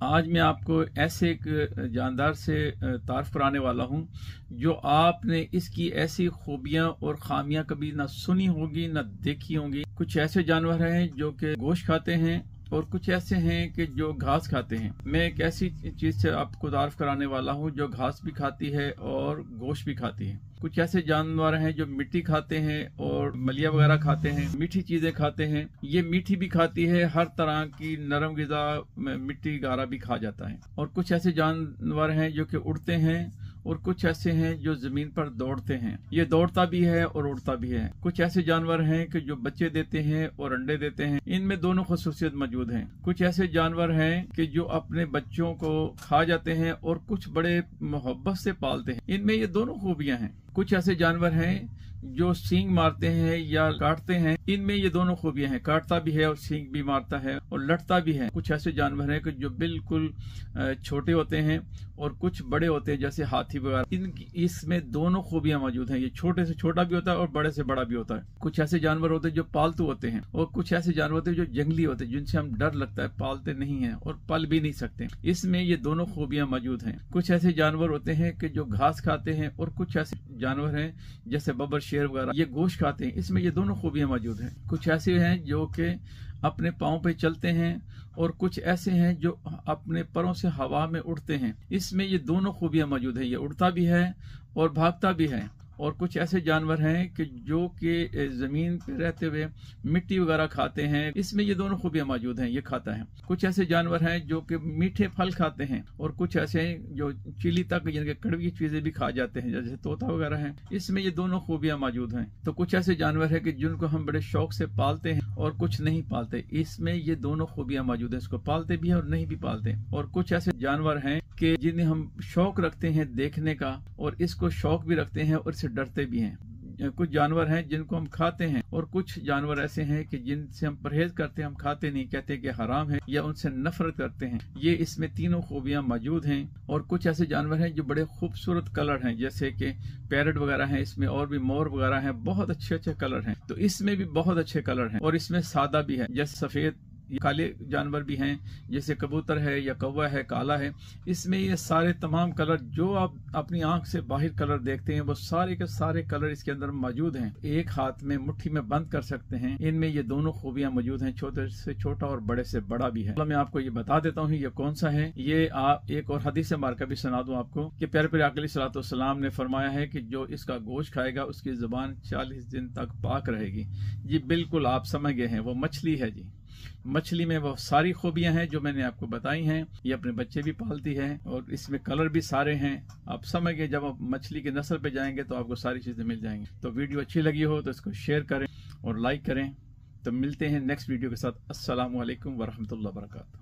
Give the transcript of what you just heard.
آج میں آپ کو ایسے ایک جاندار سے تعارف کرانے والا ہوں جو آپ نے اس کی ایسی خوبیاں اور خامیاں کبھی نہ سنی ہوگی نہ دیکھی ہوں گی۔ کچھ ایسے جانور ہیں جو کہ گوشت کھاتے ہیں اور کچھ ایسے ہیں کہ جو گھاس کھاتے ہیں۔ میں ایک ایسی چیز سے آپ کو تعارف کرانے والا ہوں جو گھاس بھی کھاتی ہے اور گوشت بھی کھاتی ہے۔ کچھ ایسے جانور ہیں جو مٹی کھاتے ہیں اور ملیا وغیرہ کھاتے ہیں، میٹھی چیزیں کھاتے ہیں۔ یہ میٹھی بھی کھاتی ہے، ہر طرح کی نرم غذا مٹی گارا بھی کھا جاتا ہے۔ اور کچھ ایسے جانور ہیں جو کہ اڑتے ہیں اور کچھ ایسے ہیں جو زمین پر دوڑتے ہیں۔ یہ دوڑتا بھی ہے اور اڑتا بھی ہے۔ کچھ ایسے جانور ہیں کہ جو بچے دیتے ہیں اور انڈے دیتے ہیں، ان میں دونوں خصوصیت موجود ہیں۔ کچھ ایسے جانور ہیں کہ جو اپنے بچوں کو کھا جاتے ہیں اور کچھ بڑے محبت سے پالتے ہیں، ان میں یہ دونوں خوبیاں ہیں۔ کچھ ایسے جانور ہیں جو سینگ مارتے ہیں یا کاٹتے ہیں، ان میں یہ دونوں خوبیاں ہیں، کاٹتا بھی ہے اور سینگ بھی مارتا ہے اور لڑتا بھی ہے۔ کچھ ایسے جانور ہیں کہ جو بالکل چھوٹے ہوتے ہیں اور کچھ بڑے ہوتے ہیں جیسے ہاتھی وغیرہ، اس میں دونوں خوبیاں موجود ہیں۔ یہ چھوٹے سے چھوٹا بھی ہوتا ہے اور بڑے سے بڑا بھی ہوتا ہے۔ کچھ ایسے جانور ہوتے ہیں جو پالتو ہوتے ہیں اور کچھ ایسے جانور ہوتے ہیں جو جنگلی ہوتے ہیں، جن سے ہم ڈر لگتا ہے، پالتے نہیں ہیں اور پل بھی نہیں سکتے۔ اس میں یہ دونوں خوبیاں موجود ہیں۔ کچھ ایسے جانور ہوتے ہیں کہ جو گھاس کھاتے ہیں اور کچھ ایسے جانور ہیں جیسے ببر، شیر وغیرہ، یہ گوشت کھاتے ہیں۔ اس میں یہ دونوں خوبیاں موجود ہیں۔ کچھ ایسے ہیں جو کہ اپنے پاؤں پہ چلتے ہیں اور کچھ ایسے ہیں جو اپنے پروں سے ہوا میں اڑتے ہیں۔ اس میں یہ دونوں خوبیاں موجود ہیں، یہ اڑتا بھی ہے اور بھاگتا بھی ہے۔ اور کچھ ایسے جانور ہیں کہ جو کہ زمین پہ رہتے ہوئے مٹی وغیرہ کھاتے ہیں، اس میں یہ دونوں خوبیاں موجود ہیں، یہ کھاتا ہے۔ کچھ ایسے جانور ہیں جو کہ میٹھے پھل کھاتے ہیں اور کچھ ایسے ہیں جو چیلی تک یعنی کہ کڑوی چیزیں بھی کھا جاتے ہیں جیسے طوطا وغیرہ ہیں۔ اس میں یہ دونوں خوبیاں موجود ہیں۔ تو کچھ ایسے جانور ہیں کہ جن کو ہم بڑے شوق سے پالتے ہیں اور کچھ نہیں پالتے، اس میں یہ دونوں خوبیاں موجود ہیں، اس کو پالتے بھی ہیں اور نہیں بھی پالتے۔ اور کچھ ایسے جانور ہیں کہ جنہیں ہم شوق رکھتے ہیں دیکھنے کا اور اس کو شوق بھی رکھتے ہیں اور اس سے ڈرتے بھی ہیں۔ کچھ جانور ہیں جن کو ہم کھاتے ہیں اور کچھ جانور ایسے ہیں کہ جن سے ہم پرہیز کرتے ہیں، ہم کھاتے نہیں، کہتے کہ حرام ہے یا ان سے نفرت کرتے ہیں۔ یہ اس میں تینوں خوبیاں موجود ہیں۔ اور کچھ ایسے جانور ہیں جو بڑے خوبصورت کلر ہیں جیسے کہ پیرٹ وغیرہ ہیں، اس میں اور بھی مور وغیرہ ہیں، بہت اچھے اچھے کلر ہیں۔ تو اس میں بھی بہت اچھے کلر ہیں اور اس میں سادہ بھی ہے، جیسے سفید کالے جانور بھی ہیں جیسے کبوتر ہے یا کوا ہے، کالا ہے۔ اس میں یہ سارے تمام کلر جو آپ اپنی آنکھ سے باہر کلر دیکھتے ہیں وہ سارے کے سارے کلر اس کے اندر موجود ہیں۔ ایک ہاتھ میں مٹھی میں بند کر سکتے ہیں۔ ان میں یہ دونوں خوبیاں موجود ہیں، چھوٹے سے چھوٹا اور بڑے سے بڑا بھی ہے۔ میں آپ کو یہ بتا دیتا ہوں یہ کون سا ہے۔ یہ آپ ایک اور حدیث مبارکہ بھی سنا دوں آپ کو کہ پیارے پیارے آقا علیہ الصلوۃ والسلام نے فرمایا ہے کہ جو اس کا گوشت کھائے گا اس کی زبان 40 دن تک پاک رہے گی۔ جی بالکل آپ سمجھ گئے ہیں، وہ مچھلی ہے۔ جی مچھلی میں وہ ساری خوبیاں ہیں جو میں نے آپ کو بتائی ہیں۔ یہ اپنے بچے بھی پالتی ہے اور اس میں کلر بھی سارے ہیں۔ آپ سمجھ گئے، جب آپ مچھلی کے نسل پہ جائیں گے تو آپ کو ساری چیزیں مل جائیں گی۔ تو ویڈیو اچھی لگی ہو تو اس کو شیئر کریں اور لائک کریں۔ تو ملتے ہیں نیکسٹ ویڈیو کے ساتھ۔ السلام علیکم ورحمۃ اللہ وبرکاتہ۔